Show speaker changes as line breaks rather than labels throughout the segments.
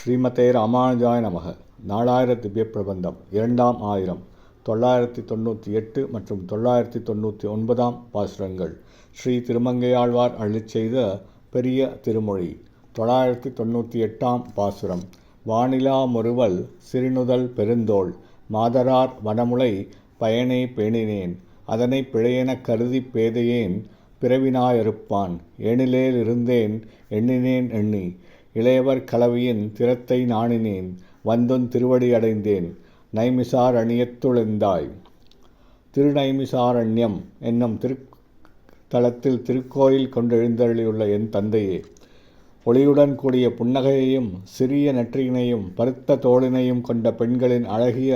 ஸ்ரீமதே ராமானுஜாய நமக. நாலாயிர திவ்ய பிரபந்தம் 2ஆம் ஆயிரம் 998 மற்றும் 999 பாசுரங்கள். ஸ்ரீ திருமங்கையாழ்வார் அருளிச் செய்த பெரிய திருமொழி. 998 பாசுரம். வானிலா முறுவல் சிறுநுதல் பெருந்தோள் மாதரார் வனமுலை பயனே பேணினேன் அதனை பிழையெனக் கருதிப் பேதையேன் பிறவினாயறுப்பான் ஏணிலேல் இருந்தேன் எண்ணினேன் எண்ணி இளையவர் கலவியின் திறத்தை நாணினேன் வந்துன் திருவடி அடைந்தேன் நைமிசார் அணியத்துளெந்தாய். திருநைமிசாரண்யம் என்னும் திருத்தலத்தில் திருக்கோயில் கொண்டெழுந்தருளியுள்ள என் தந்தையே, ஒளியுடன் கூடிய புன்னகையையும் சிறிய நெற்றியினையும் பருத்த தோளினையும் கொண்ட பெண்களின் அழகிய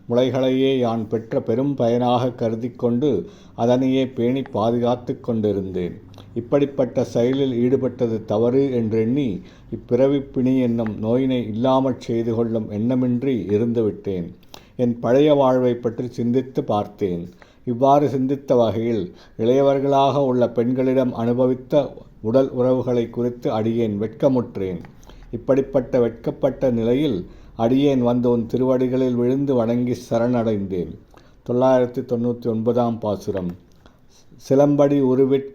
முளைகளையே யான் பெற்ற பெரும் பயனாக கருதி கொண்டு அதனையே பேணி பாதுகாத்து கொண்டிருந்தேன். இப்படிப்பட்ட செயலில் ஈடுபட்டது தவறு என்றெண்ணி இப்பிறவிப் பிணி என்னும் நோயினை இல்லாமற் செய்து கொள்ளும் எண்ணமின்றி இருந்துவிட்டேன். என் பழைய வாழ்வை பற்றி சிந்தித்து பார்த்தேன். இவ்வாறு சிந்தித்த வகையில் இளையவர்களாக உள்ள பெண்களிடம் அனுபவித்த உடல் உறவுகளை குறித்து அடியேன் வெட்கமுற்றேன். இப்படிப்பட்ட வெட்கப்பட்ட நிலையில் அடியேன் வந்து உன் திருவடிகளில் விழுந்து வணங்கி சரணடைந்தேன். 999 பாசுரம். சிலம்படி உருவிற்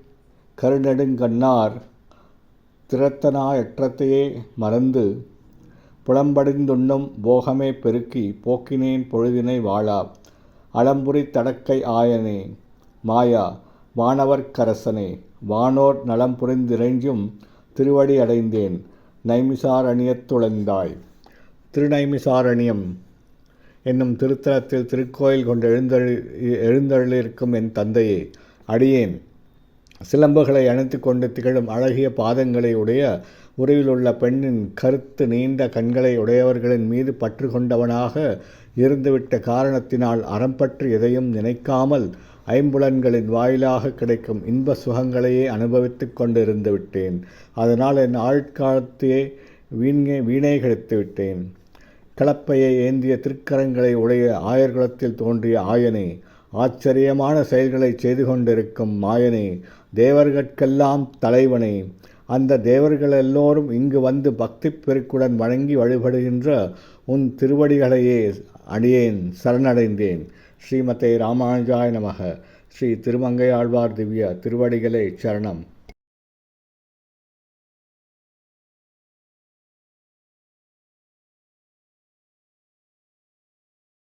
கருநெடுங்கண்ணார் திறத்தனா எற்றத்தையே மறந்து புலம்படிந்துண்ணும் போகமே பெருக்கி போக்கினேன் பொழுதினை வாழா அலம்புரி தடக்கை ஆயனே மாயா வானவர்க்கரசனே வானோர் நலம் புரிந்திறைஞ்சும் திருவடி அடைந்தேன் நைமிசாரண்யத்துளெந்தாய். திருநைமிசாரண்யம் என்னும் திருத்தலத்தில் திருக்கோயில் கொண்டு எழுந்தருளிருக்கும் என் தந்தையே, அடியேன் சிலம்புகளை அணைத்து கொண்டு திகழும் அழகிய பாதங்களை உடைய உருவிலுள்ள பெண்ணின் கருத்து நீண்ட கண்களை உடையவர்களின் மீது பற்று கொண்டவனாக இருந்துவிட்ட காரணத்தினால் அறம்பற்றி எதையும் நினைக்காமல் ஐம்புலன்களின் வாயிலாக கிடைக்கும் இன்ப சுகங்களையே அனுபவித்து கொண்டு இருந்து விட்டேன். அதனால் என் ஆழ்காலத்தையே வீணை கழித்து விட்டேன். கலப்பையை ஏந்திய திருக்கரங்களை உடைய ஆயர்குலத்தில் தோன்றிய ஆயனே, ஆச்சரியமான செயல்களை செய்து கொண்டிருக்கும் மாயனே, தேவர்கட்கெல்லாம் தலைவனே, அந்த தேவர்கள் எல்லோரும் இங்கு வந்து பக்தி பெருக்குடன் வணங்கி வழிபடுகின்ற உன் திருவடிகளையே அடியேன் சரணடைந்தேன். ஸ்ரீமதே ராமானுஜாய நமக. ஸ்ரீ திருமங்கையாழ்வார் திவ்ய திருவடிகளே சரணம்.